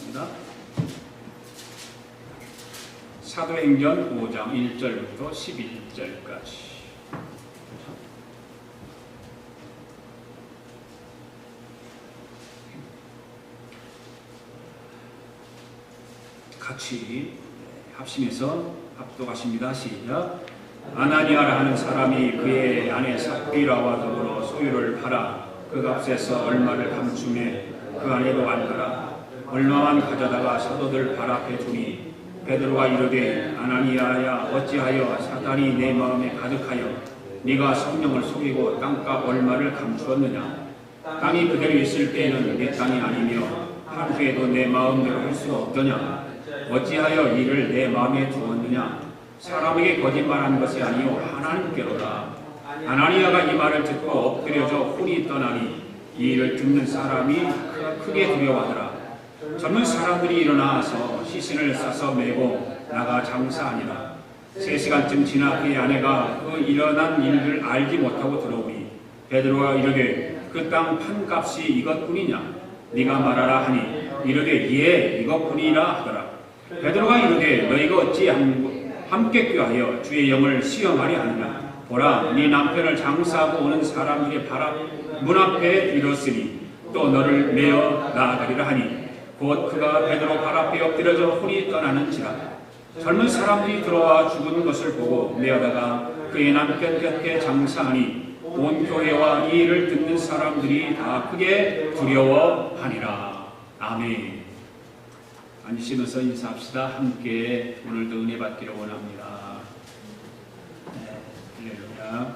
하겠습니다. 사도행전 5장 1절부터 11절까지. 같이 합심해서 합독하십니다. 시작. 아나니아라 하는 사람이 그의 아내 삽비라와 더불어 소유를 팔아 그 값에서 얼마를 감춤해 그 아내도 만나라. 얼마만 가져다가 사도들 발 앞에 두니 베드로가 이르되 아나니아야 어찌하여 사단이 내 마음에 가득하여 네가 성령을 속이고 땅값 얼마를 감추었느냐. 땅이 그대로 있을 때에는 내 땅이 아니며 한 후에도 내 마음대로 할 수가 없더냐. 어찌하여 이를 내 마음에 두었느냐. 사람에게 거짓말한 것이 아니요 하나님께로라. 아나니아가 이 말을 듣고 엎드려져 혼이 떠나니 이 일을 듣는 사람이 크게 두려워하더라. 젊은 사람들이 일어나서 시신을 싸서 메고 나가 장사하니라. 3시간쯤 지나 그의 아내가 그 일어난 일을 알지 못하고 들어오니 베드로가 이르되 그 땅 판값이 이것뿐이냐. 네가 말하라 하니 이르되 예 이것뿐이라 하더라. 베드로가 이르되 너희가 어찌 함께 꾀하여 주의 영을 시험하려 하느냐. 보라 네 남편을 장사하고 오는 사람들의 문 앞에 이뤘으니 또 너를 메어 나아가리라 하니 곧 그가 베드로 발 앞에 엎드려져 혼이 떠나는지라. 젊은 사람들이 들어와 죽은 것을 보고 메어다가 그의 남편 곁에 장사하니 온 교회와 이 일을 듣는 사람들이 다 크게 두려워하니라. 아멘. 앉으시면서 인사합시다. 함께 오늘도 은혜 받기를 원합니다. 할렐루야.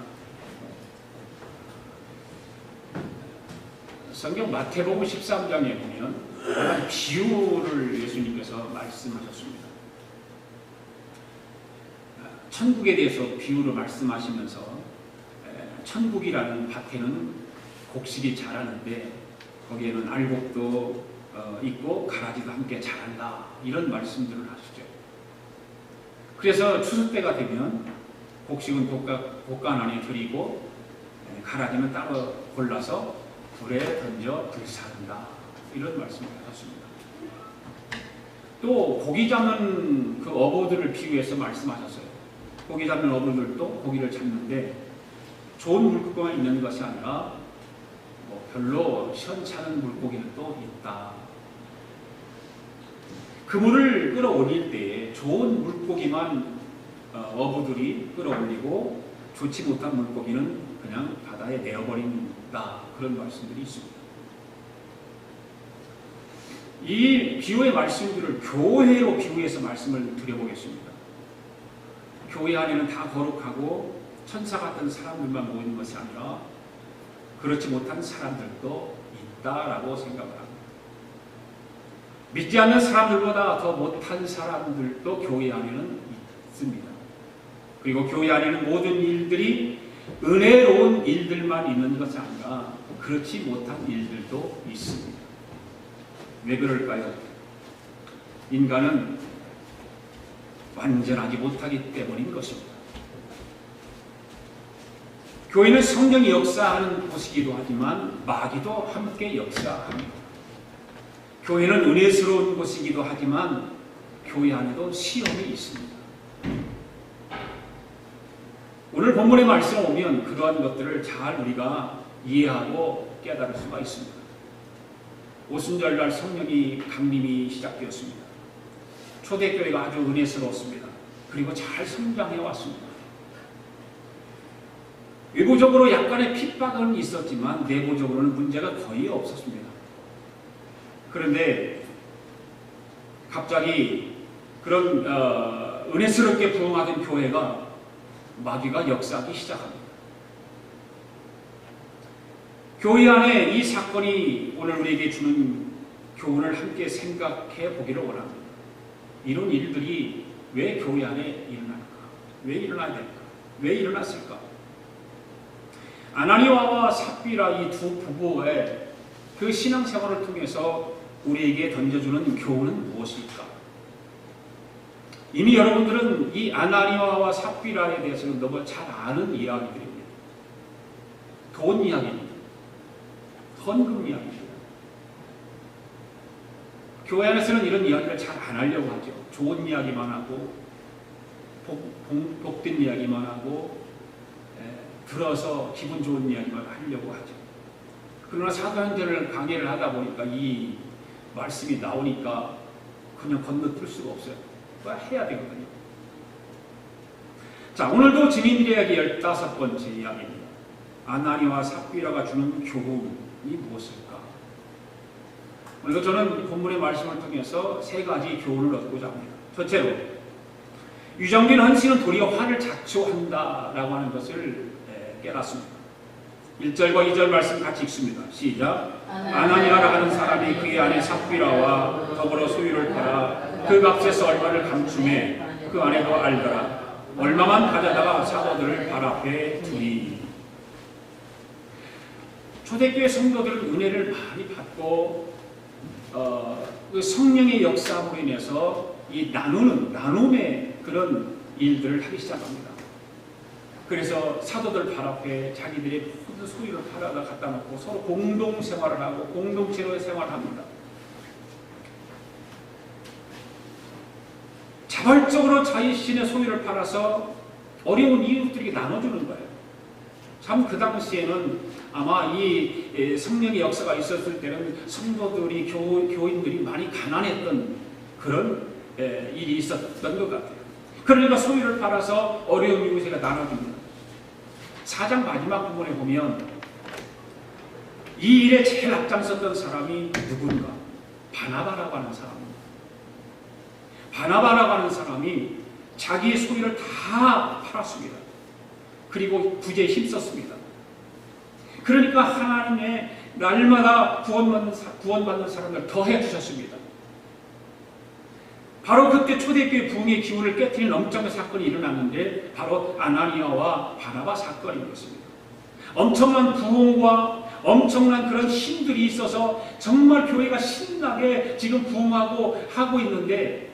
성경 마태복음 13장에 보면 비유를 예수님께서 말씀하셨습니다. 천국에 대해서 비유를 말씀하시면서 천국이라는 밭에는 곡식이 자라는데 거기에는 알곡도 있고 가라지도 함께 자란다, 이런 말씀들을 하시죠. 그래서 추수 때가 되면 곡식은 곡간 안에 들이고 가라지는 따로 골라서 불에 던져 불사른다, 이런 말씀을 하셨습니다. 또 고기 잡는 그 어부들을 비유해서 말씀하셨어요. 고기 잡는 어부들도 고기를 잡는데 좋은 물고기만 있는 것이 아니라 별로 시원찮은 물고기는 또 있다. 그물을 끌어올릴 때에 좋은 물고기만 어부들이 끌어올리고 좋지 못한 물고기는 그냥 바다에 내어버린다, 그런 말씀들이 있습니다. 이 비유의 말씀들을 교회로 비유해서 말씀을 드려보겠습니다. 교회 안에는 다 거룩하고 천사 같은 사람들만 모이는 것이 아니라 그렇지 못한 사람들도 있다라고 생각을 합니다. 믿지 않는 사람들보다 더 못한 사람들도 교회 안에는 있습니다. 그리고 교회 안에는 모든 일들이 은혜로운 일들만 있는 것이 아니라 그렇지 못한 일들도 있습니다. 왜 그럴까요? 인간은 완전하지 못하기 때문인 것입니다. 교회는 성령이 역사하는 곳이기도 하지만 마귀도 함께 역사합니다. 교회는 은혜스러운 곳이기도 하지만 교회 안에도 시험이 있습니다. 오늘 본문의 말씀에 오면 그러한 것들을 잘 우리가 이해하고 깨달을 수가 있습니다. 오순절날 성령이 강림이 시작되었습니다. 초대교회가 아주 은혜스러웠습니다. 그리고 잘 성장해 왔습니다. 외부적으로 약간의 핍박은 있었지만 내부적으로는 문제가 거의 없었습니다. 그런데 갑자기 그런 은혜스럽게 부흥하던 교회가 마귀가 역사하기 시작합니다. 교회 안에 이 사건이 오늘 우리에게 주는 교훈을 함께 생각해 보기를 원합니다. 이런 일들이 왜 교회 안에 일어날까? 왜 일어나야 될까? 왜 일어났을까? 아나니아와 삽비라 이 두 부부의 그 신앙생활을 통해서 우리에게 던져주는 교훈은 무엇일까? 이미 여러분들은 이 아나니아와 삽비라에 대해서는 너무 잘 아는 이야기들입니다. 돈 이야기입니다. 헌금 이야기입니다. 교회 안에서는 이런 이야기를 잘 안 하려고 하죠. 좋은 이야기만 하고 복된 이야기만 하고 들어서 기분 좋은 이야기만 하려고 하죠. 그러나 사도행전을 강의를 하다 보니까 이 말씀이 나오니까 그냥 건너뛸 수가 없어요. 뭐 해야 되거든요. 자, 오늘도 증인들의 이야기 15번째 이야기입니다. 아나니와 삽비라가 주는 교훈이 무엇일까? 오늘도 저는 본문의 말씀을 통해서 3가지 교훈을 얻고자 합니다. 첫째로, 유정빈 헌신은 도리어 화를 자초한다라고 하는 것을 깨닫습니다. 1절과 2절 말씀 같이 읽습니다. 시작. 아나니아라 하는 사람이 그의 아내 삽비라와 더불어 소유를 팔아 그 값에서 얼마를 감춤해 그 아내도 알더라. 얼마만 가져다가 사도들을 발 앞에 두니. 초대교회 성도들은 은혜를 많이 받고 그 성령의 역사로 인해서 이 나눔의 그런 일들을 하기 시작합니다. 그래서 사도들 발 앞에 자기들의 모든 소유를 팔아다 갖다 놓고 서로 공동 생활을 하고 공동체로 생활합니다. 자발적으로 자신의 소유를 팔아서 어려운 이웃들에게 나눠주는 거예요. 참 그 당시에는 아마 이 성령의 역사가 있었을 때는 성도들이 교인들이 많이 가난했던 그런 일이 있었던 것 같아요. 그러니까 소유를 팔아서 어려운 이웃에게 나눠줍니다. 4장 마지막 부분에 보면 이 일에 제일 앞장섰던 사람이 누군가? 바나바라고 하는 사람입니다. 바나바라고 하는 사람이 자기의 소유를 다 팔았습니다. 그리고 구제에 힘썼습니다. 그러니까 하나님의 날마다 구원받는 사람들 더해 주셨습니다. 바로 그때 초대교회 부흥의 기운을 깨트린 엄청난 사건이 일어났는데 바로 아나니아와 바나바 사건인 것입니다. 엄청난 부흥과 엄청난 그런 힘들이 있어서 정말 교회가 신나게 지금 부흥하고 하고 있는데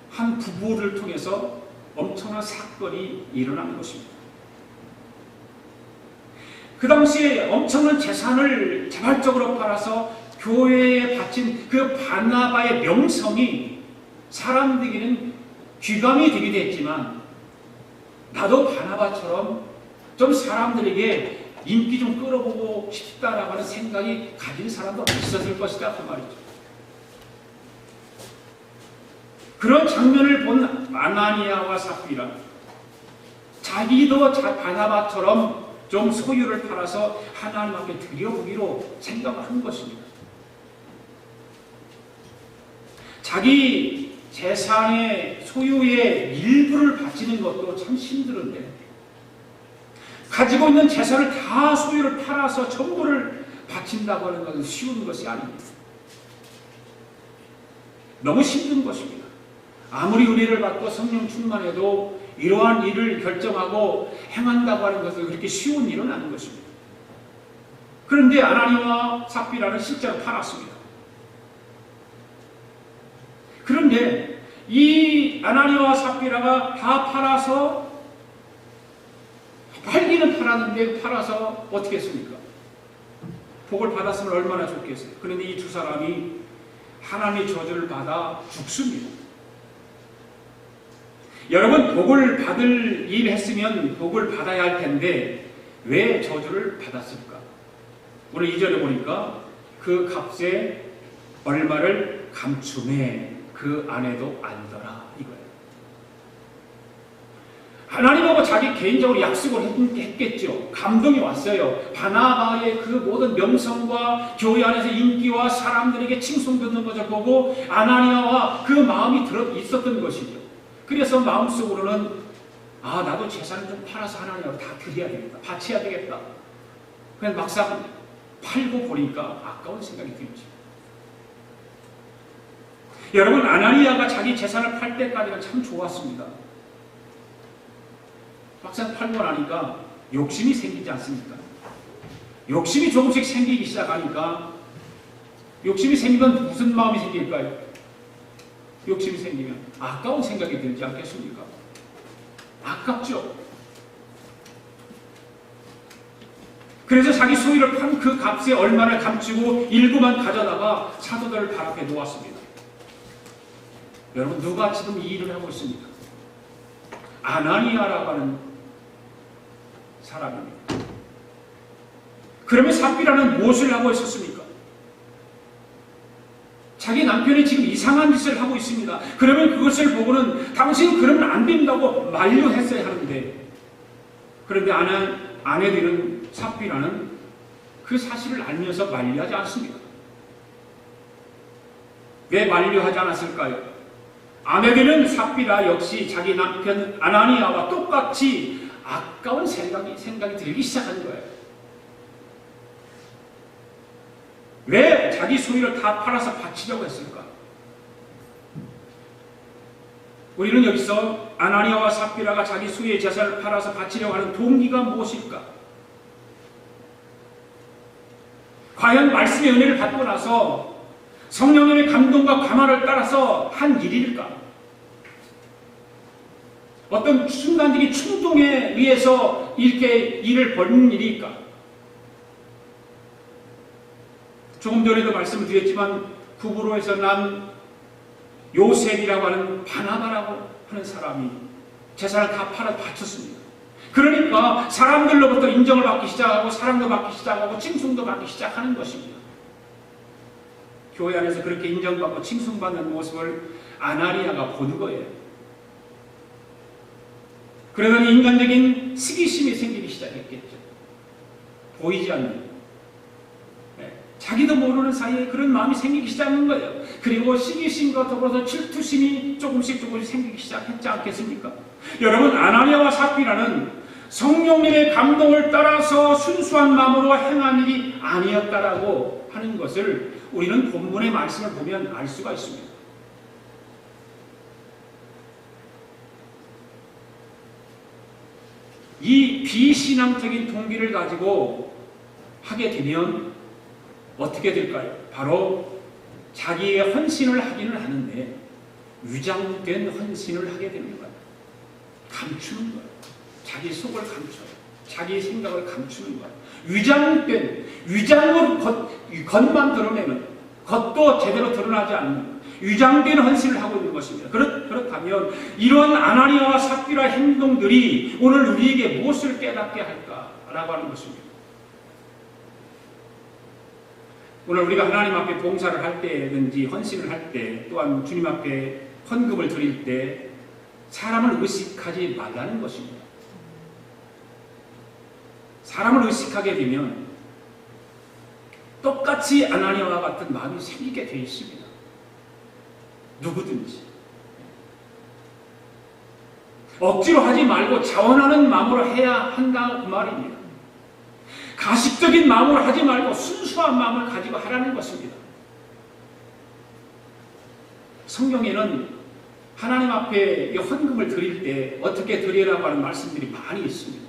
한 부부를 통해서 엄청난 사건이 일어나는 것입니다. 그 당시에 엄청난 재산을 자발적으로 팔아서 교회에 바친 그 바나바의 명성이 사람들에게는 귀감이 되기도 했지만 나도 바나바처럼 좀 사람들에게 인기 좀 끌어보고 싶다라고 하는 생각이 가진 사람도 있었을 것이다 그 말이죠. 그런 장면을 본 아나니아와 삽비라 자기도 바나바처럼 좀 소유를 팔아서 하나님 앞에 드려보기로 생각한 것입니다. 자기 재산의 소유의 일부를 바치는 것도 참 힘들은데 가지고 있는 재산을 다 소유를 팔아서 전부를 바친다고 하는 것은 쉬운 것이 아닙니다. 너무 힘든 것입니다. 아무리 은혜를 받고 성령 충만해도 이러한 일을 결정하고 행한다고 하는 것은 그렇게 쉬운 일은 아닌 것입니다. 그런데 아나니아와 삽비라는 실제로 팔았습니다. 그런데 이 아나니아와 삽비라가 다 팔아서 팔기는 팔았는데 팔아서 어떻게 했습니까? 복을 받았으면 얼마나 좋겠어요. 그런데 이 두 사람이 하나님의 저주를 받아 죽습니다. 여러분, 복을 받을 일 했으면 복을 받아야 할 텐데 왜 저주를 받았을까? 오늘 2절에 보니까 그 값에 얼마를 감춤해 그 아내도 안더라 이거예요. 하나님하고 자기 개인적으로 약속을 했겠죠. 감동이 왔어요. 바나바의 그 모든 명성과 교회 안에서 인기와 사람들에게 칭송받는 것을 보고 아나니아와 그 마음이 있었던 것이죠. 그래서 마음속으로는 나도 재산을 좀 팔아서 하나님을 다 드려야 되겠다. 바쳐야 되겠다. 그냥 막상 팔고 보니까 아까운 생각이 들죠. 여러분, 아나니아가 자기 재산을 팔 때까지는 참 좋았습니다. 막상 팔고 나니까 욕심이 생기지 않습니까? 욕심이 조금씩 생기기 시작하니까 욕심이 생기면 무슨 마음이 생길까요? 욕심이 생기면 아까운 생각이 들지 않겠습니까? 아깝죠? 그래서 자기 소유를 판 그 값에 얼마를 감추고 일부만 가져다가 사도들 발 앞에 놓았습니다. 여러분, 누가 지금 이 일을 하고 있습니까? 아나니아라고 하는 사람입니다. 그러면 삽비라는 무엇을 하고 있었습니까? 자기 남편이 지금 이상한 짓을 하고 있습니다. 그러면 그것을 보고는 당신 그러면 안 된다고 만류했어야 하는데, 그런데 아내들은 삽비라는 그 사실을 알면서 만류하지 않습니다. 왜 만류하지 않았을까요? 아내들은 삽비라 역시 자기 남편 아나니아와 똑같이 아까운 생각이 들기 시작한 거예요. 왜 자기 소유를 다 팔아서 바치려고 했을까? 우리는 여기서 아나니아와 삽비라가 자기 소유의 재산을 팔아서 바치려고 하는 동기가 무엇일까? 과연 말씀의 은혜를 받고 나서 성령님의 감동과 감화를 따라서 한 일일까? 어떤 순간적인 충동에 의해서 이렇게 일을 벌이는 일일까? 조금 전에도 말씀을 드렸지만 구브로에서 난 요셉이라고 하는 바나바라고 하는 사람이 재산을 다 팔아 바쳤습니다. 그러니까 사람들로부터 인정을 받기 시작하고 사랑도 받기 시작하고 칭송도 받기 시작하는 것입니다. 교회 안에서 그렇게 인정받고 칭송받는 모습을 아나니아가 보는 거예요. 그러더니 인간적인 시기심이 생기기 시작했겠죠. 보이지 않는, 자기도 모르는 사이에 그런 마음이 생기기 시작한 거예요. 그리고 시기심과 더불어서 질투심이 조금씩 생기기 시작했지 않겠습니까? 여러분, 아나니아와 삽비라는 성령님의 감동을 따라서 순수한 마음으로 행한 일이 아니었다라고 하는 것을 우리는 본문의 말씀을 보면 알 수가 있습니다. 이 비신앙적인 동기를 가지고 하게 되면 어떻게 될까요? 바로 자기의 헌신을 하기는 하는데 위장된 헌신을 하게 되는 거예요. 감추는 거예요. 자기 속을 감춰요. 자기 생각을 감추는 거예요. 위장으로 겉만 드러내는, 겉도 제대로 드러나지 않는 위장된 헌신을 하고 있는 것입니다. 그렇다면 이러한 아나니아와 삽비라 행동들이 오늘 우리에게 무엇을 깨닫게 할까라고 하는 것입니다. 오늘 우리가 하나님 앞에 봉사를 할 때든지 헌신을 할 때, 또한 주님 앞에 헌금을 드릴 때 사람을 의식하지 말라는 것입니다. 사람을 의식하게 되면 똑같이 아나니아와 같은 마음이 생기게 되어 있습니다. 누구든지. 억지로 하지 말고 자원하는 마음으로 해야 한다 그 말입니다. 가식적인 마음으로 하지 말고 순수한 마음을 가지고 하라는 것입니다. 성경에는 하나님 앞에 헌금을 드릴 때 어떻게 드리라고 하는 말씀들이 많이 있습니다.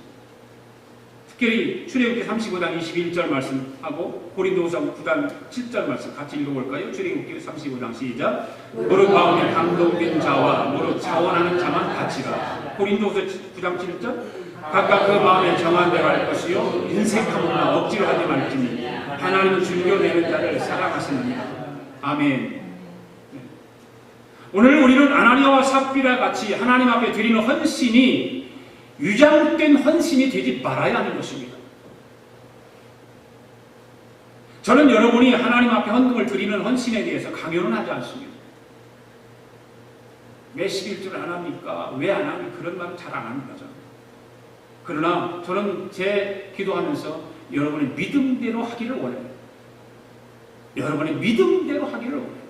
특별히 출애굽기 35장 21절 말씀하고 고린도후서 9장 7절 말씀 같이 읽어볼까요? 출애굽기 35장 시작. 무릇 마음에 감동된 자와 무릇 자원하는 자만 바치라. 고린도후서 9장 7절. 각각 그 마음에 정한 대로 할 것이요 인색함으로나 억지로 하지 말지니 하나님은 즐겨내는 자를 사랑하시느니라. 아멘. 오늘 우리는 아나니아와 삽비라 같이 하나님 앞에 드리는 헌신이 위장된 헌신이 되지 말아야 하는 것입니다. 저는 여러분이 하나님 앞에 헌금을 드리는 헌신에 대해서 강요는 하지 않습니다. 왜 11조를 안 합니까? 왜 안 합니까? 그런 말 잘 안 합니다. 저는. 그러나 저는 제 기도하면서 여러분의 믿음대로 하기를 원해요. 여러분의 믿음대로 하기를 원해요.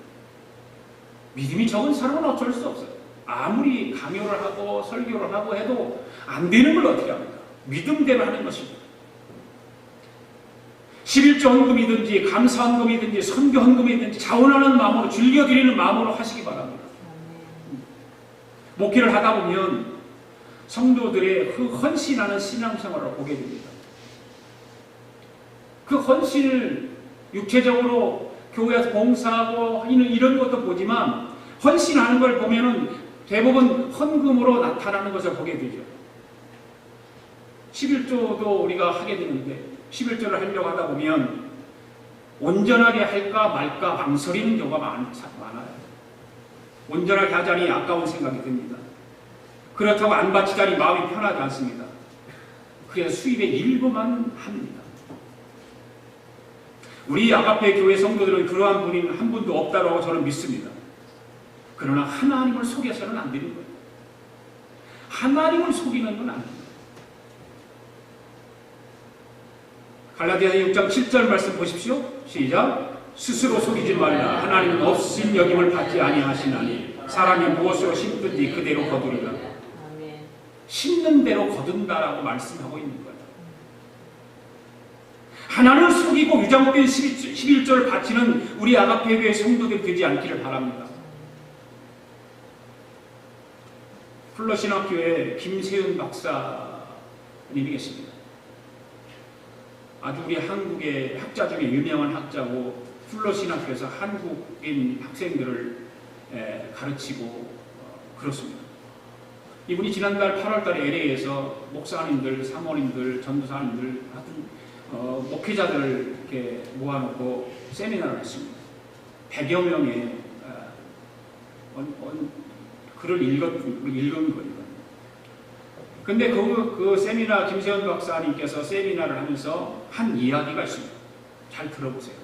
믿음이 적은 사람은 어쩔 수 없어요. 아무리 강요를 하고 설교를 하고 해도 안 되는 걸 어떻게 합니까? 믿음대로 하는 것입니다. 11조 헌금이든지 감사 헌금이든지 선교 헌금이든지 자원하는 마음으로 즐겨드리는 마음으로 하시기 바랍니다. 목회를 하다 보면 성도들의 그 헌신하는 신앙생활을 보게 됩니다. 그 헌신을 육체적으로 교회에서 봉사하고 이런 것도 보지만 헌신하는 걸 보면은 대부분 헌금으로 나타나는 것을 보게 되죠. 11조도 우리가 하게 되는데 11절을 하려고 하다 보면 온전하게 할까 말까 망설이는 경우가 많아요. 온전하게 하자니 아까운 생각이 듭니다. 그렇다고 안 바치자니 마음이 편하지 않습니다. 그래서 수입의 일부만 합니다. 우리 아가페 교회 성도들은 그러한 분이 한 분도 없다고 저는 믿습니다. 그러나 하나님을 속여서는 안 되는 거예요. 하나님을 속이는 건 아닙니다. 갈라디아서 6장 7절 말씀 보십시오. 시작. 스스로 속이지 말라. 하나님은 없인 여김을 받지 아니하시나니 사람이 무엇으로 심든지 그대로 거두리라. 심는 대로 거둔다라고 말씀하고 있는 거예요. 하나님을 속이고 유장된 11절을 바치는 우리 아가페 교회 성도들이 되지 않기를 바랍니다. 플러신학교에 김세윤 박사님이 계십니다. 아주 우리 한국의 학자 중에 유명한 학자고 플러신학교에서 한국인 학생들을 가르치고 그렇습니다. 이분이 지난달 8월달에 LA에서 목사님들, 사모님들, 전도사님들 같은 목회자들을 이렇게 모아놓고 세미나를 했습니다. 100여 명의 글을 읽은 거예요. 근데 그 세미나 김세현 박사님께서 세미나를 하면서 한 이야기가 있습니다. 잘 들어보세요.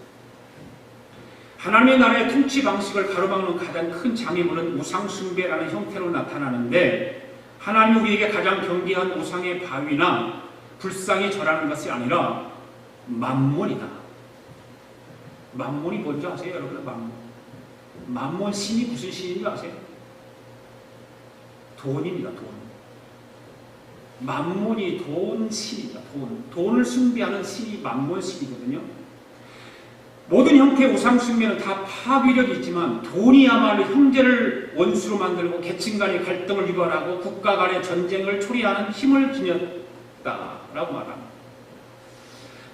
하나님의 나라의 통치 방식을 가로막는 가장 큰 장애물은 우상숭배라는 형태로 나타나는데 하나님이 우리에게 가장 경계한 우상의 바위나 불상에 절하는 것이 아니라 만몬이다. 만몬이 뭔지 아세요, 여러분? 만몬 신이 무슨 신인지 아세요? 돈입니다, 돈. 만몬이 돈 신이다. 돈을 숭배하는 신이 만몬 신이거든요. 모든 형태의 우상 숭배는 다 파괴력이 있지만 돈이야말로 형제를 원수로 만들고 계층 간의 갈등을 유발하고 국가 간의 전쟁을 초래하는 힘을 지녔다라고 말합니다.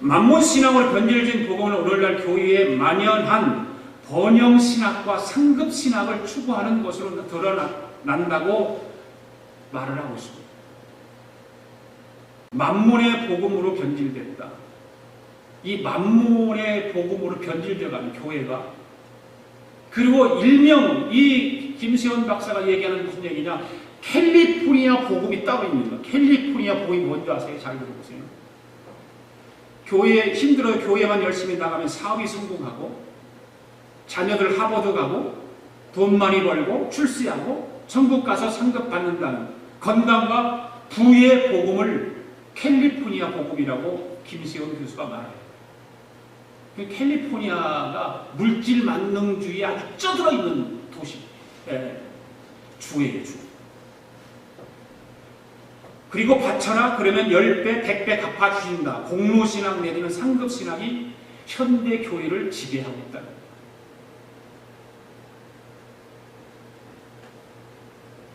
만몬 신앙으로 변질된 복음은 오늘날 교회에 만연한 번영 신학과 상급 신학을 추구하는 것으로 드러난다고 말을 하고 있습니다. 만몬의 복음으로 변질됐다. 이 만몬의 복음으로 변질되어가는 교회가, 그리고 일명 이 김세현 박사가 얘기하는 무슨 얘기냐, 캘리포니아 복음이 따로 있는 거예요. 캘리포니아 복음이 뭔지 아세요? 잘 들어보세요. 교회 힘들어요. 교회만 열심히 나가면 사업이 성공하고 자녀들 하버드 가고 돈 많이 벌고 출세하고 천국 가서 상급 받는다는 건강과 부의 복음을 캘리포니아 복음이라고 김세현 교수가 말해요. 캘리포니아가 물질 만능주의에 아주 쩌들어 있는 도시, 주예요, 주. 그리고 바쳐라 그러면 10배, 100배 갚아주신다. 공로신앙 내지는 상급신앙이 현대 교회를 지배하고 있다.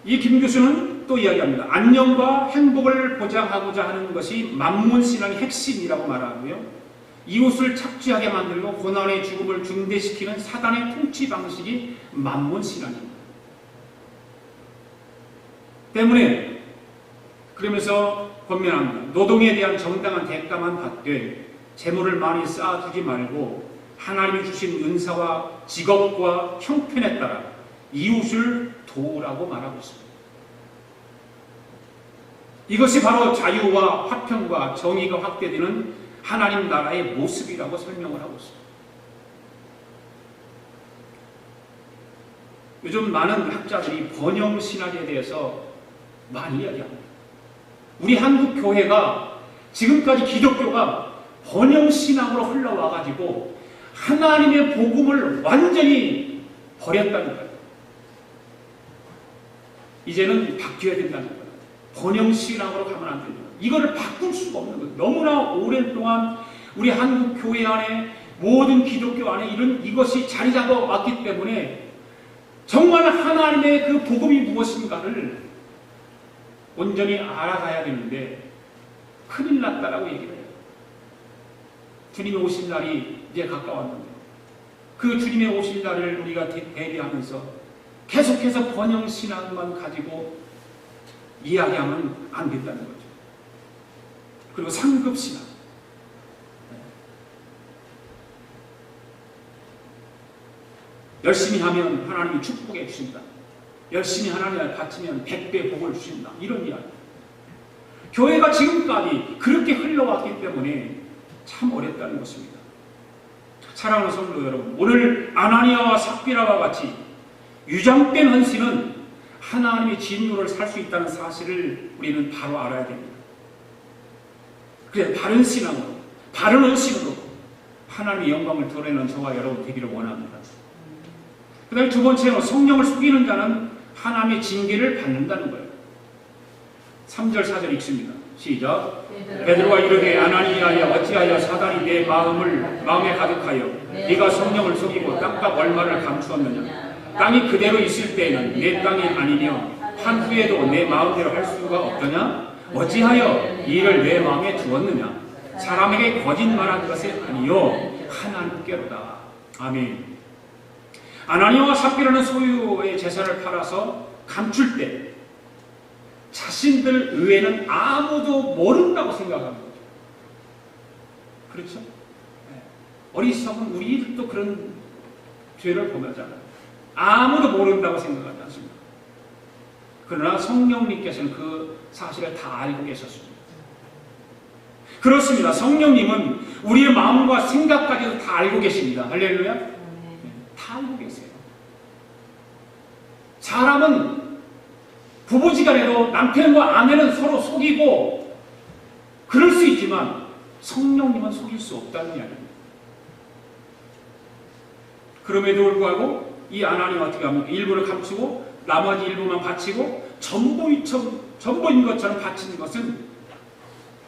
이 김 교수는 또 이야기합니다. 안녕과 행복을 보장하고자 하는 것이 만몬신앙의 핵심이라고 말하고요. 이웃을 착취하게 만들고 고난의 죽음을 중대시키는 사단의 통치 방식이 만몬신앙입니다. 때문에 그러면서 권면합니다. 노동에 대한 정당한 대가만 받되 재물을 많이 쌓아두지 말고 하나님이 주신 은사와 직업과 형편에 따라 이웃을 도우라고 말하고 있습니다. 이것이 바로 자유와 화평과 정의가 확대되는 하나님 나라의 모습이라고 설명을 하고 있습니다. 요즘 많은 학자들이 번영신학에 대해서 많이 이야기합니다. 우리 한국 교회가 지금까지 기독교가 번영신학으로 흘러와가지고 하나님의 복음을 완전히 버렸다는 거예요. 이제는 바뀌어야 된다는 거예요. 번영신학으로 가면 안 됩니다. 이거를 바꿀 수가 없는 거예요. 너무나 오랜 동안 우리 한국 교회 안에 모든 기독교 안에 이것이 자리 잡아 왔기 때문에 정말 하나님의 그 복음이 무엇인가를 온전히 알아가야 되는데 큰일 났다라고 얘기를 해요. 주님이 오신 날이 이제 가까웠는데 그 주님의 오신 날을 우리가 대비하면서 계속해서 번영신학만 가지고 이야기하면 안 된다는 거죠. 그리고 상급신학. 열심히 하면 하나님이 축복해 주신다. 열심히 하나님을 바치면 100배 복을 주신다. 이런 이야기. 교회가 지금까지 그렇게 흘러왔기 때문에 참 어렵다는 것입니다. 사랑하는 성도 여러분, 오늘 아나니아와 삽비라와 같이 유장된 헌신은 하나님의 진노를 살 수 있다는 사실을 우리는 바로 알아야 됩니다. 그래서 바른 신앙으로, 바른 헌신으로 하나님의 영광을 드러내는 저와 여러분 되기를 원합니다. 그 다음에 두 번째로 성령을 속이는 자는 하나님의 징계를 받는다는 거예요. 3절 4절 읽습니다. 시작. 베드로가 이르되 아나니아야 어찌하여 사단이 내 마음에 가득하여 네가 성령을 속이고 땅값 얼마를 감추었느냐. 땅이 그대로 있을 때에는 내 땅이 아니며 한 후에도 내 마음대로 할 수가 없더냐. 어찌하여 이 일을 내 마음에 두었느냐. 사람에게 거짓말한 것이 아니요 하나님께로다. 아멘. 아나니아와 삽비라는 소유의 재산을 팔아서 감출 때 자신들 외에는 아무도 모른다고 생각하는 거죠. 그렇죠? 어리석은 우리들도 그런 죄를 범하잖아요. 아무도 모른다고 생각하지 않습니다. 그러나 성령님께서는 그 사실을 다 알고 계셨습니다. 그렇습니다. 성령님은 우리의 마음과 생각까지도 다 알고 계십니다. 할렐루야. 다 알고 계세요. 사람은 부부지간에도 남편과 아내는 서로 속이고 그럴 수 있지만 성령님은 속일 수 없다는 이야기입니다. 그럼에도 불구하고 이 아나니아가 어떻게 합니까? 일부를 감추고 나머지 일부만 바치고 전부인 것처럼 바치는 것은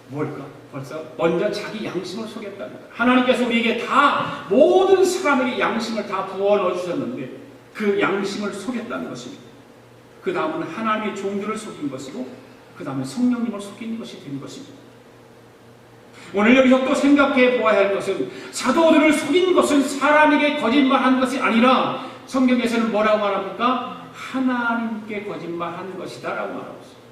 뭘까? 벌써 먼저 자기 양심을 속였다는 거예요. 하나님께서 우리에게 다 모든 사람에게 양심을 다 부어 넣어 주셨는데 그 양심을 속였다는 것입니다. 그 다음은 하나님의 종들을 속인 것이고 그 다음에 성령님을 속인 것이 된 것입니다. 오늘 여기서 또 생각해 보아야 할 것은 사도들을 속인 것은 사람에게 거짓말한 것이 아니라 성경에서는 뭐라고 말합니까? 하나님께 거짓말한 것이다 라고 말하고 있습니다.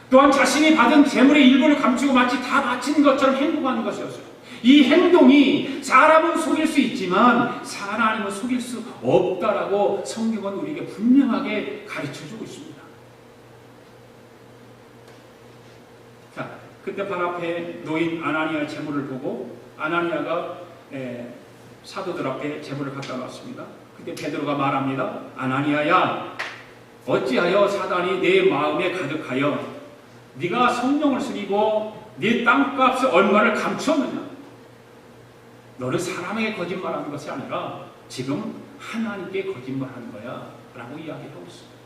또한 자신이 받은 재물의 일부를 감추고 마치 다 바친 것처럼 행동하는 것이었어요. 이 행동이 사람은 속일 수 있지만 하나님은 속일 수 없다라고 성경은 우리에게 분명하게 가르쳐주고 있습니다. 자, 그때 발 앞에 놓인 아나니아의 재물을 보고 아나니아가 사도들 앞에 재물을 갖다 놨습니다. 그때 베드로가 말합니다. 아나니아야 어찌하여 사단이 내 마음에 가득하여 네가 성령을 속이고 네 땅값의 얼마를 감추었느냐. 너는 사람에게 거짓말하는 것이 아니라 지금 하나님께 거짓말하는 거야 라고 이야기하고 있습니다.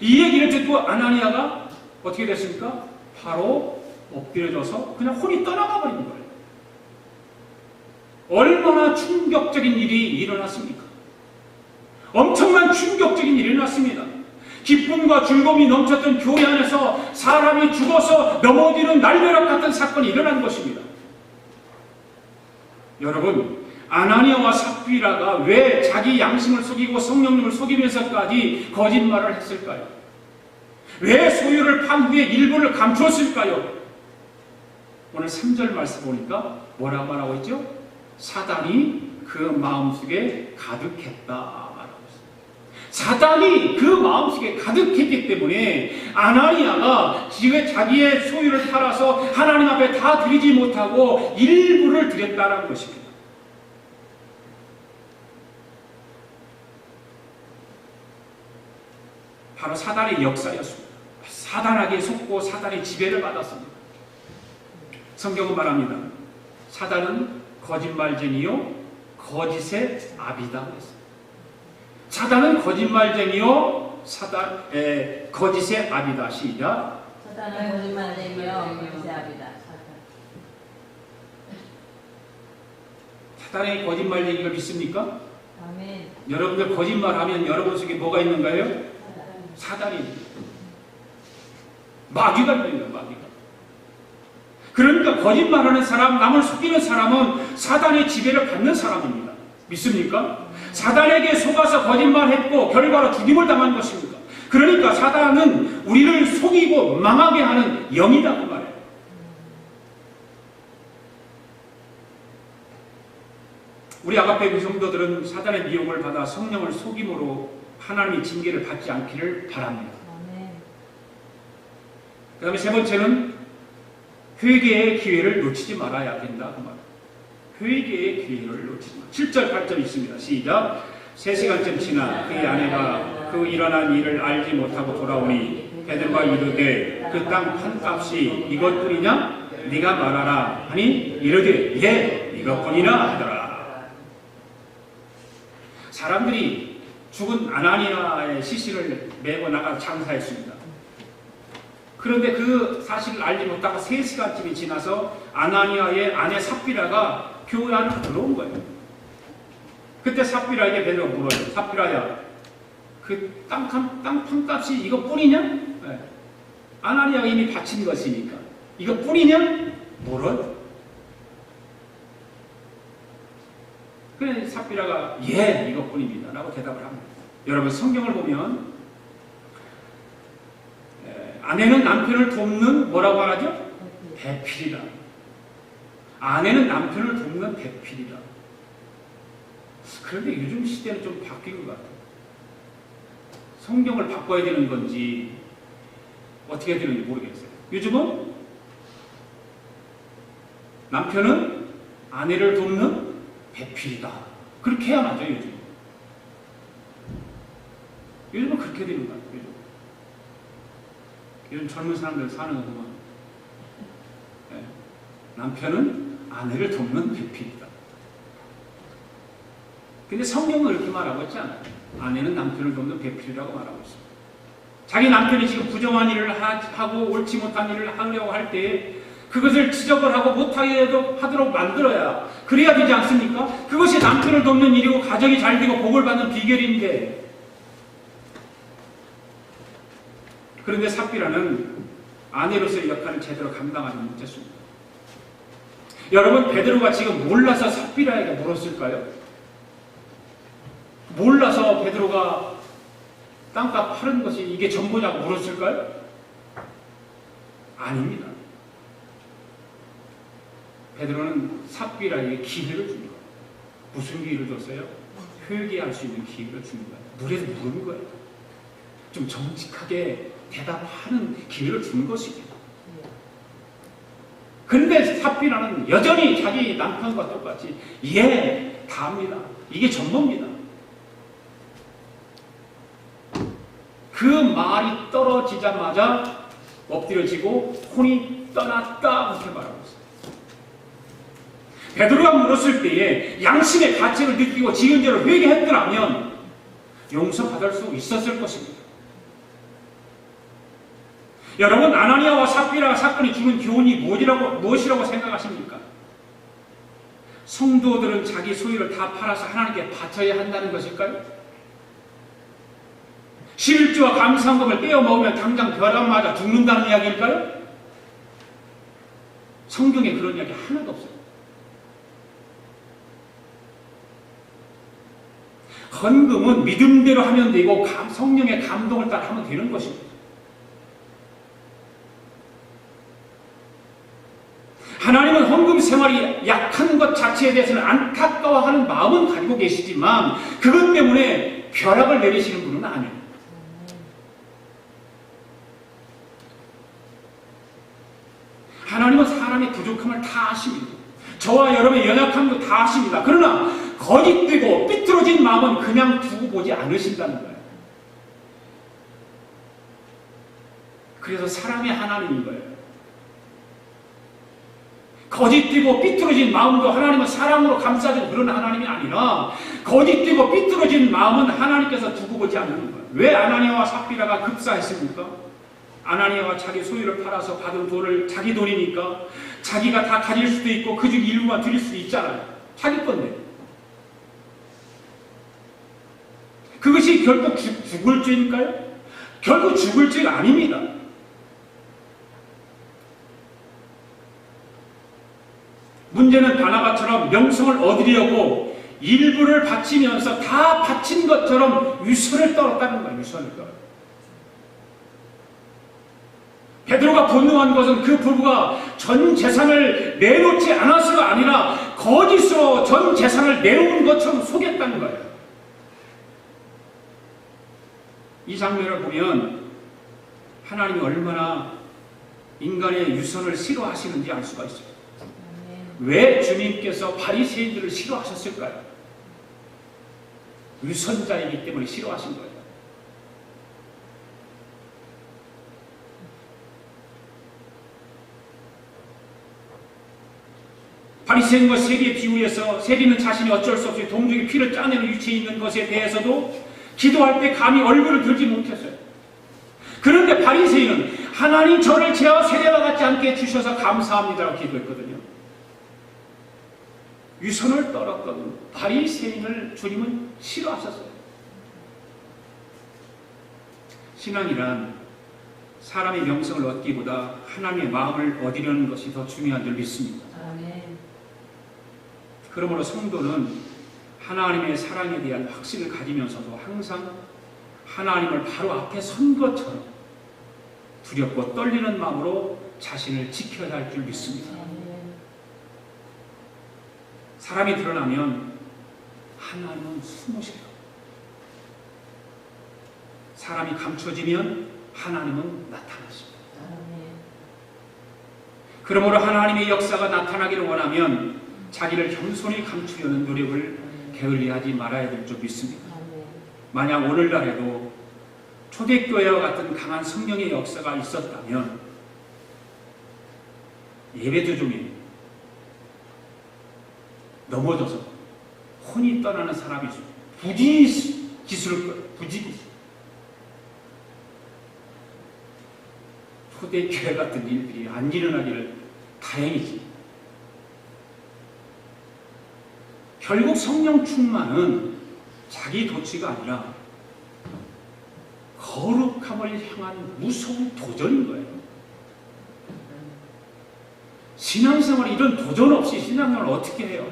이 얘기를 듣고 아나니아가 어떻게 됐습니까? 바로 엎드려져서 그냥 혼이 떠나가 버린 거예요. 얼마나 충격적인 일이 일어났습니까? 엄청난 충격적인 일이 일어났습니다. 기쁨과 즐거움이 넘쳤던 교회 안에서 사람이 죽어서 넘어지는 날벼락 같은 사건이 일어난 것입니다. 여러분, 아나니아와 삽비라가 왜 자기 양심을 속이고 성령님을 속이면서까지 거짓말을 했을까요? 왜 소유를 판 후에 일부를 감추었을까요? 오늘 3절 말씀 보니까 뭐라고 말하고 있죠? 사단이 그 마음속에 가득했다. 사단이 그 마음속에 가득했기 때문에 아나니아가 지금 자기의 소유를 팔아서 하나님 앞에 다 드리지 못하고 일부를 드렸다는 것입니다. 바로 사단의 역사였습니다. 사단에게 속고 사단의 지배를 받았습니다. 성경은 말합니다. 사단은 거짓말쟁이요 거짓의 압이다. 사단은 거짓말쟁이요 거짓의 압이다. 시작. 사단은 거짓말쟁이요 거짓의 압이다. 사단의 거짓말쟁이를 믿습니까? 아멘. 여러분들 거짓말하면 여러분 속에 뭐가 있는가요? 사단이 마귀가 있는 거예요. 마귀가. 그러니까 거짓말하는 사람, 남을 속이는 사람은 사단의 지배를 받는 사람입니다. 믿습니까? 사단에게 속아서 거짓말했고 결과로 죽임을 당한 것입니다. 그러니까 사단은 우리를 속이고 망하게 하는 영이다 그 말이에요. 우리 아가페 성도들은 사단의 미혹을 받아 성령을 속임으로 하나님의 징계를 받지 않기를 바랍니다. 아멘. 그 다음에 세 번째는 회개의 기회를 놓치지 말아야 된다. 그 말. 회개의 기회를 놓치지 마. 7절, 8절 있습니다. 시작. 3시간쯤 지나 그의 아내가 그 일어난 일을 알지 못하고 돌아오니 베드로가 이르되 그 땅 판값이 이것뿐이냐? 네가 말하라 하니 이르되 예 이것뿐이나 하더라. 사람들이 죽은 아나니아의 시신을 메고 나가 장사했습니다. 그런데 그 사실을 알지 못하고 3시간쯤이 지나서 아나니아의 아내 삽비라가 교회 안으로 들어온 거예요. 그때 삽비라에게 베드로가 물어요. 삽비라야, 그 땅 판값이 이것뿐이냐? 네. 아나니아가 이미 바친 것이니까 이것뿐이냐? 물어요. 그래 삽비라가 예 이것뿐입니다 라고 대답을 합니다. 여러분 성경을 보면 아내는 남편을 돕는 뭐라고 하죠? 배필이다. 아내는 남편을 돕는 배필이다. 그런데 요즘 시대는 좀 바뀐 것 같아요. 성경을 바꿔야 되는 건지 어떻게 해야 되는지 모르겠어요. 요즘은 남편은 아내를 돕는 배필이다. 그렇게 해야 맞아요. 요즘은 그렇게 되는 것 같아요. 요즘 젊은 사람들 사는 거 보면 남편은 아내를 돕는 배필이다. 근데 성경은 이렇게 말하고 있지 않아요. 아내는 남편을 돕는 배필이라고 말하고 있습니다. 자기 남편이 지금 부정한 일을 하고 옳지 못한 일을 하려고 할 때 그것을 지적을 하고 못하게 하도록 만들어야 그래야 되지 않습니까? 그것이 남편을 돕는 일이고 가정이 잘 되고 복을 받는 비결인데, 그런데 삽비라는 아내로서의 역할을 제대로 감당하지 못했습니다. 여러분 베드로가 지금 몰라서 삽비라에게 물었을까요? 몰라서 베드로가 땅값 파는 것이 이게 전부냐고 물었을까요? 아닙니다. 베드로는 삽비라에게 기회를 준 거예요. 무슨 기회를 줬어요? 회개할 수 있는 기회를 준 거예요. 물에서 물은 거예요. 좀 정직하게 대답하는 기회를 준 것입니다. 그런데 삽비라는 여전히 자기 남편과 똑같이 예, 다 합니다. 이게 전부입니다. 그 말이 떨어지자마자 엎드려지고 혼이 떠났다 이렇게 말하고 있어요. 베드로가 물었을 때에 양심의 가책을 느끼고 지은 죄를 회개했더라면 용서받을 수 있었을 것입니다. 여러분 아나니아와 삽비라 사건이 주는 교훈이 무엇이라고 생각하십니까? 성도들은 자기 소유를 다 팔아서 하나님께 바쳐야 한다는 것일까요? 11조와 감사헌금을 떼어 먹으면 당장 벼락 맞아 죽는다는 이야기일까요? 성경에 그런 이야기 하나도 없어요. 헌금은 믿음대로 하면 되고 성령의 감동을 따라 하면 되는 것입니다. 하나님은 헌금 생활이 약한 것 자체에 대해서는 안타까워하는 마음은 가지고 계시지만 그것 때문에 벼락을 내리시는 분은 아니에요. 하나님은 사람의 부족함을 다 아십니다. 저와 여러분의 연약함도 다 아십니다. 그러나 거짓되고 삐뚤어진 마음은 그냥 두고 보지 않으신다는 거예요. 그래서 사람의 하나님인 거예요. 거짓되고 삐뚤어진 마음도 하나님은 사랑으로 감싸주고 그런 하나님이 아니라 거짓되고 삐뚤어진 마음은 하나님께서 두고 보지 않는 거예요. 왜 아나니아와 삽비라가 급사했습니까? 아나니아가 자기 소유를 팔아서 받은 돈을 자기 돈이니까 자기가 다 가질 수도 있고 그 중 일부만 드릴 수도 있잖아요. 자기 건데. 그것이 결국 죽을 죄일까요? 결국 죽을 죄가 아닙니다. 문제는 바나바처럼 명성을 얻으려고 일부를 바치면서 다 바친 것처럼 위선을 떨었다는 거예요. 위선을 떨어요. 베드로가 분노한 것은 그 부부가 전 재산을 내놓지 않아서가 아니라 거짓으로 전 재산을 내놓은 것처럼 속였다는 거예요. 이 장면을 보면 하나님이 얼마나 인간의 유선을 싫어하시는지 알 수가 있어요. 왜 주님께서 바리새인들을 싫어하셨을까요? 유선자이기 때문에 싫어하신 거예요. 바리새인과 세리의 비유에서 세리는 자신이 어쩔 수 없이 동족의 피를 짜내는 위치에 있는 것에 대해서도 기도할 때 감히 얼굴을 들지 못했어요. 그런데 바리새인은 하나님 저를 죄와 세례와 같지 않게 해주셔서 감사합니다라고 기도했거든요. 유선을 떨었던 바리새인을 주님은 싫어하셨어요. 신앙이란 사람의 명성을 얻기보다 하나님의 마음을 얻으려는 것이 더 중요한 줄 믿습니다. 아멘. 그러므로 성도는 하나님의 사랑에 대한 확신을 가지면서도 항상 하나님을 바로 앞에 선 것처럼 두렵고 떨리는 마음으로 자신을 지켜야 할 줄 믿습니다. 사람이 드러나면 하나님은 숨으세요. 사람이 감춰지면 하나님은 나타나십니다. 그러므로 하나님의 역사가 나타나기를 원하면 자기를 겸손히 감추려는 노력을 게을리하지 말아야 될 줄 믿습니다. 만약 오늘날에도 초대교회와 같은 강한 성령의 역사가 있었다면 예배도 중에 넘어져서 혼이 떠나는 사람이 부지 기술을 거예요. 부지 초대교회 같은 일들이 안 일어나기를 다행이지. 결국 성령 충만은 자기 도취가 아니라 거룩함을 향한 무서운 도전인 거예요. 신앙생활 이런 도전 없이 신앙생활을 어떻게 해요?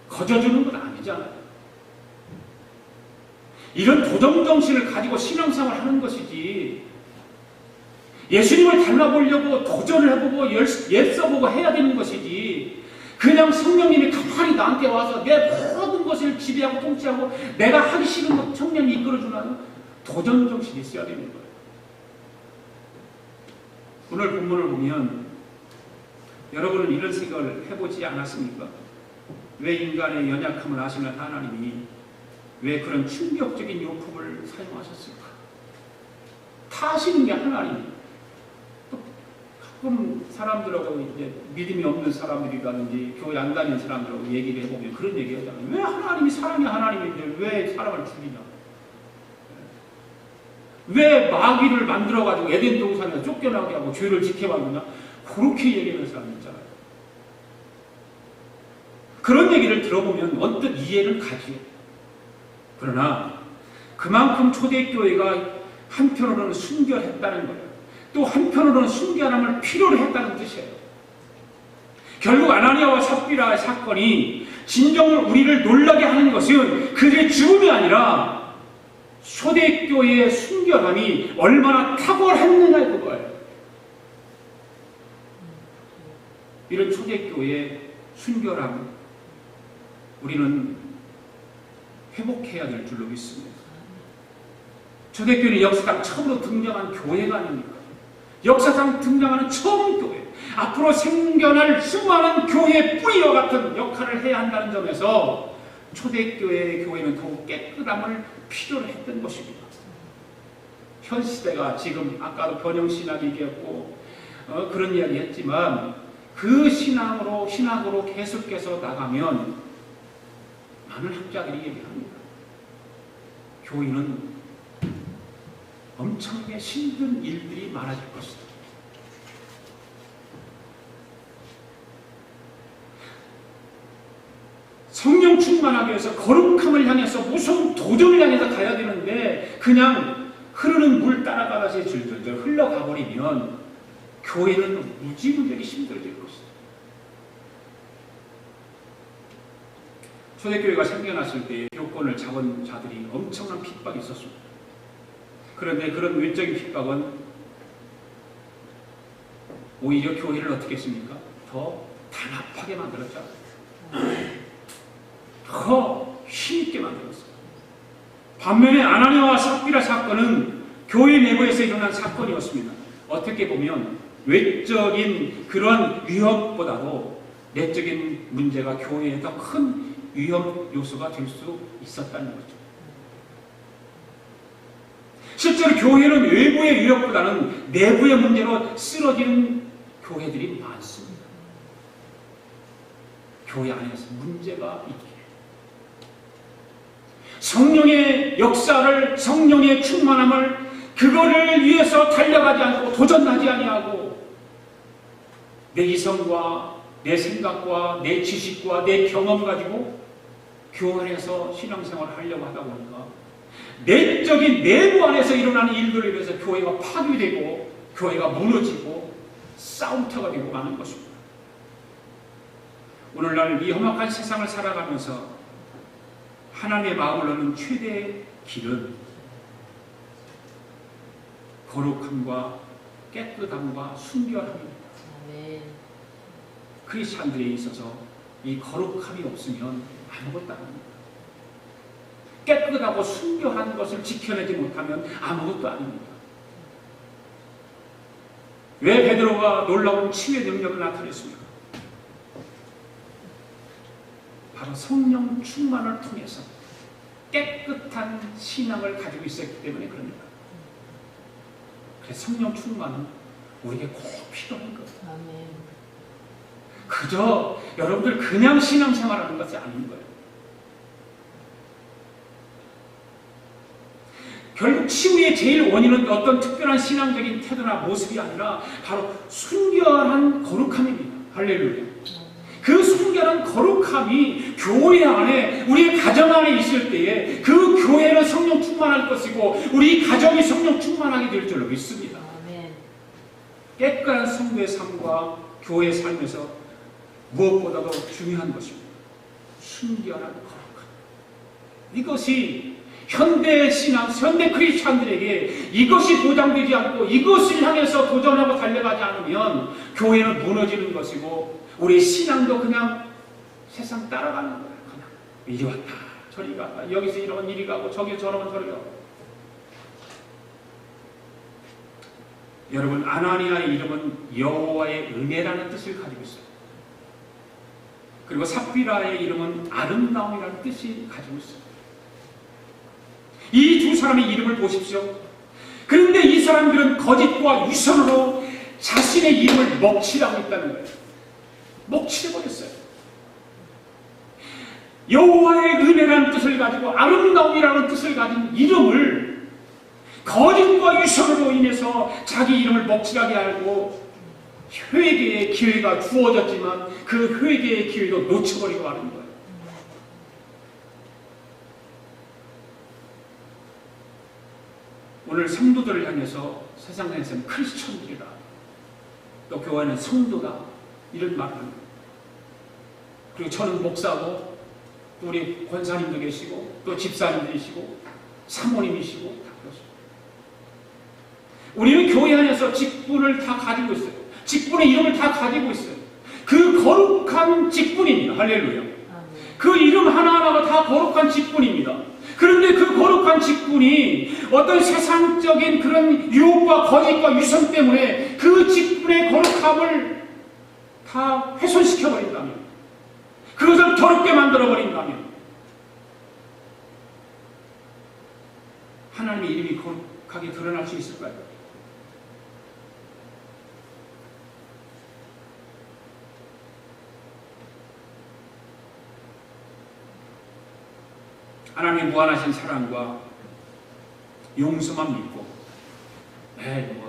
거저주는 건 아니잖아요. 이런 도전 정신을 가지고 신앙생활을 하는 것이지 예수님을 닮아보려고 도전을 해보고 애 써보고 해야 되는 것이지 그냥 성령님이 가만히 나한테 와서 내 모든 것을 지배하고 통치하고 내가 하기 싫은 것 성령이 이끌어주나요? 도전 정신이 있어야 되는 거예요. 오늘 본문을 보면 여러분은 이런 생각을 해보지 않았습니까? 왜 인간의 연약함을 아시는 하나님이 왜 그런 충격적인 요품을 사용하셨을까? 다 아시는 게 하나님이에요. 가끔 사람들하고 이제 믿음이 없는 사람들이라든지 교회 안 다니는 사람들하고 얘기를 해보면 그런 얘기 하잖아요. 왜 하나님이 사랑의 하나님인데 왜 사람을 죽이냐? 왜 마귀를 만들어가지고 에덴 동산에서 쫓겨나게 하고 죄를 지켜봤느냐? 그렇게 얘기하는 사람이 있잖아요. 그런 얘기를 들어보면 언뜻 이해는 가지요. 그러나 그만큼 초대교회가 한편으로는 순결했다는 거예요. 또 한편으로는 순결함을 필요로 했다는 뜻이에요. 결국 아나니아와 삽비라의 사건이 진정으로 우리를 놀라게 하는 것은 그들의 죽음이 아니라 초대교회의 순결함이 얼마나 탁월했느냐 그거예요. 이런 초대교회의 순결함 우리는 회복해야 될 줄로 믿습니다. 초대교회는 역사상 처음으로 등장한 교회가 아닙니까? 역사상 등장하는 처음 교회. 앞으로 생겨날 수많은 교회의 뿌리와 같은 역할을 해야 한다는 점에서 초대교회의 교회는 더욱 깨끗함을 필요로 했던 것입니다. 현 시대가 지금 아까도 번영신학 얘기했고 그런 이야기 했지만 그 신학으로 계속해서 나가면 많은 학자들이 얘기합니다. 교회는 엄청나게 힘든 일들이 많아질 것이다. 성령 충만하기 위해서 거룩함을 향해서 무서운 도전을 향해서 가야 되는데 그냥 흐르는 물 따라가다시 줄줄줄 흘러가 버리면 교회는 무지무지하게 힘들어질 것이다. 초대교회가 생겨났을 때 교권을 잡은 자들이 엄청난 핍박이 있었습니다. 그런데 그런 외적인 핍박은 오히려 교회를 어떻게 했습니까? 더 단합하게 만들었잖아요. 더 힘있게 만들었어요. 반면에 아나니아와 삽비라 사건은 교회 내부에서 일어난 사건이었습니다. 어떻게 보면 외적인 그런 위협보다도 내적인 문제가 교회에 더 큰 위협 요소가 될 수 있었다는 거죠. 실제로 교회는 외부의 위협보다는 내부의 문제로 쓰러지는 교회들이 많습니다. 교회 안에서 문제가 있기에 성령의 역사를, 성령의 충만함을 그거를 위해서 달려가지 않고 도전하지 아니하고 내 이성과 내 생각과 내 지식과 내 경험 가지고 교회 안에서 신앙생활을 하려고 하다 보니까 내적인 내부 안에서 일어나는 일들에 의해서 교회가 파괴되고 교회가 무너지고 싸움터가 되고 마는 것입니다. 오늘날 이 험악한 세상을 살아가면서 하나님의 마음을 얻는 최대의 길은 거룩함과 깨끗함과 순결함입니다. 아멘. 크리스찬들에 있어서 이 거룩함이 없으면 아무것도 아닙니다. 깨끗하고 순결한 것을 지켜내지 못하면 아무것도 아닙니다. 왜 베드로가 놀라운 치유의 능력을 나타냈습니까? 바로 성령 충만을 통해서 깨끗한 신앙을 가지고 있었기 때문에 그럽니다. 그래서 성령 충만은 우리에게 꼭 필요한 거예요. 아멘. 그저 여러분들 그냥 신앙생활하는 것이 아닌 거예요. 결국 치유의 제일 원인은 어떤 특별한 신앙적인 태도나 모습이 아니라 바로 순결한 거룩함입니다. 할렐루야. 그 순결한 거룩함이 교회 안에, 우리의 가정 안에 있을 때에 그 교회는 성령 충만할 것이고 우리 가정이 성령 충만하게 될 줄로 믿습니다. 아멘. 깨끗한 성도의 삶과 교회의 삶에서 무엇보다도 중요한 것입니다. 순결한 거룩함. 이것이 현대 신앙, 현대 크리스찬들에게 이것이 보장되지 않고 이것을 향해서 도전하고 달려가지 않으면 교회는 무너지는 것이고 우리의 신앙도 그냥 세상 따라가는 거예요. 그냥 이리 왔다 저리 갔다 여기서 이러면 이리 가고 저기 저러면 저리 가고. 여러분, 아나니아의 이름은 여호와의 은혜라는 뜻을 가지고 있어요. 그리고 삽비라의 이름은 아름다움이라는 뜻이 가지고 있어요. 이 두 사람의 이름을 보십시오. 그런데 이 사람들은 거짓과 위선으로 자신의 이름을 먹칠하고 있다는 거예요. 먹칠해버렸어요. 여호와의 은혜라는 뜻을 가지고 아름다움이라는 뜻을 가진 이름을 거짓과 위선으로 인해서 자기 이름을 먹칠하게 하고 회개의 기회가 주어졌지만 그 회개의 기회도 놓쳐버리고 하는 거예요. 오늘 성도들을 향해서 세상에서는 크리스천들이다, 또 교회는 성도다, 이런 말을 합니다. 그리고 저는 목사고 또 우리 권사님도 계시고 또 집사님들이시고 사모님이시고 다 그렇습니다. 우리는 교회 안에서 직분을 다 가지고 있어요. 직분의 이름을 다 가지고 있어요. 그 거룩한 직분입니다. 할렐루야. 그 이름 하나하나가 다 거룩한 직분입니다. 그런데 그 거룩한 직분이 어떤 세상적인 그런 유혹과 거짓과 위선 때문에 그 직분의 거룩함을 다 훼손시켜버린다면, 그것을 더럽게 만들어버린다면 하나님의 이름이 거룩하게 드러날 수 있을까요? 하나님의 무한하신 사랑과 용서만 믿고 매일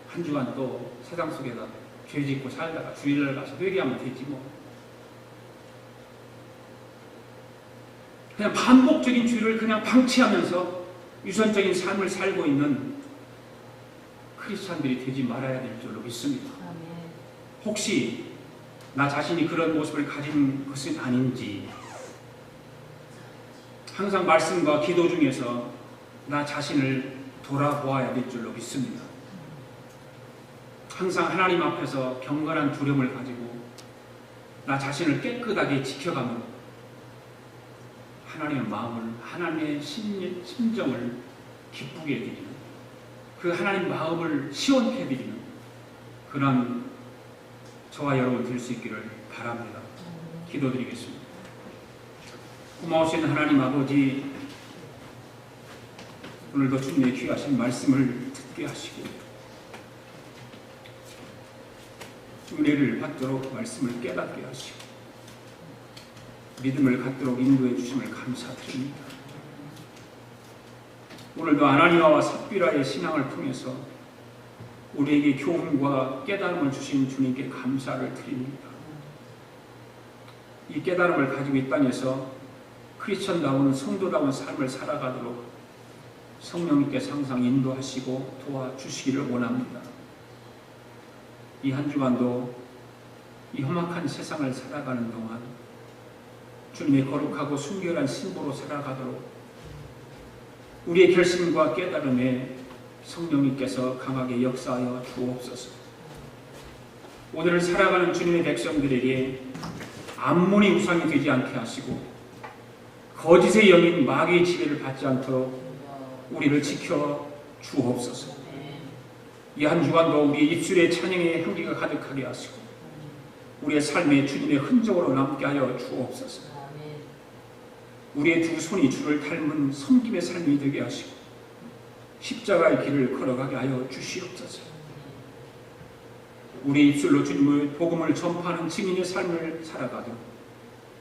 한 주간 또 세상 속에다 죄 짓고 살다가 주일날 가서 회개하면 되지 뭐. 그냥 반복적인 죄를 그냥 방치하면서 유선적인 삶을 살고 있는 크리스찬들이 되지 말아야 될 줄로 믿습니다. 혹시 나 자신이 그런 모습을 가진 것은 아닌지 항상 말씀과 기도 중에서 나 자신을 돌아보아야 될 줄로 믿습니다. 항상 하나님 앞에서 경건한 두려움을 가지고 나 자신을 깨끗하게 지켜가며 하나님의 마음을, 하나님의 심정을 기쁘게 해드리는, 그 하나님 마음을 시원케 해드리는 그런 저와 여러분 될 수 있기를 바랍니다. 기도드리겠습니다. 고마우신 하나님 아버지, 오늘도 주님의 귀하신 말씀을 듣게 하시고 은혜를 받도록 말씀을 깨닫게 하시고 믿음을 갖도록 인도해 주심을 감사드립니다. 오늘도 아나니아와 삽비라의 신앙을 통해서 우리에게 교훈과 깨달음을 주신 주님께 감사를 드립니다. 이 깨달음을 가지고 이 땅에서 크리스천다운 성도다운 삶을 살아가도록 성령님께서 항상 인도하시고 도와주시기를 원합니다. 이 한 주간도 이 험악한 세상을 살아가는 동안 주님의 거룩하고 순결한 신부로 살아가도록 우리의 결심과 깨달음에 성령님께서 강하게 역사하여 주옵소서. 오늘을 살아가는 주님의 백성들에게 암몬이 우상이 되지 않게 하시고 거짓의 영인 마귀의 지배를 받지 않도록 우리를 지켜 주옵소서. 이 한 주간도 우리의 입술에 찬양의 향기가 가득하게 하시고 우리의 삶에 주님의 흔적으로 남게 하여 주옵소서. 우리의 두 손이 주를 닮은 섬김의 삶이 되게 하시고 십자가의 길을 걸어가게 하여 주시옵소서. 우리의 입술로 주님의 복음을 전파하는 증인의 삶을 살아가도록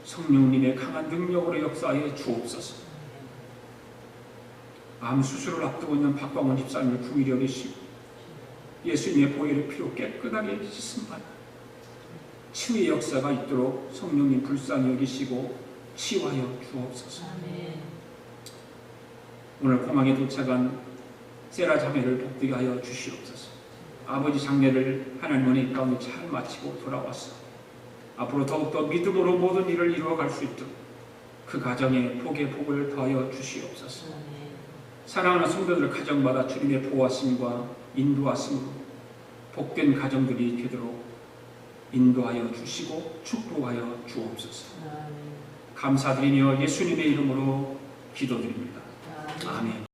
성령님의 강한 능력으로 역사하여 주옵소서. 암 수술을 앞두고 있는 박광원 집사님을 부위히 여기시고 예수님의 보혈의 피로 깨끗하게 씻음받아 치유의 역사가 있도록 성령님 불쌍히 여기시고 치유하여 주옵소서. 오늘 공항에 도착한 세라 자매를 복되게 하여 주시옵소서. 아버지 장례를 하나님 은혜 가운데 잘 마치고 돌아왔어. 앞으로 더욱더 믿음으로 모든 일을 이루어갈 수 있도록 그 가정에 복의 복을 더하여 주시옵소서. 사랑하는 성도들 가정마다 주님의 보호하심과 인도하심으로 복된 가정들이 되도록 인도하여 주시고 축복하여 주옵소서. 감사드리며 예수님의 이름으로 기도드립니다. 아멘.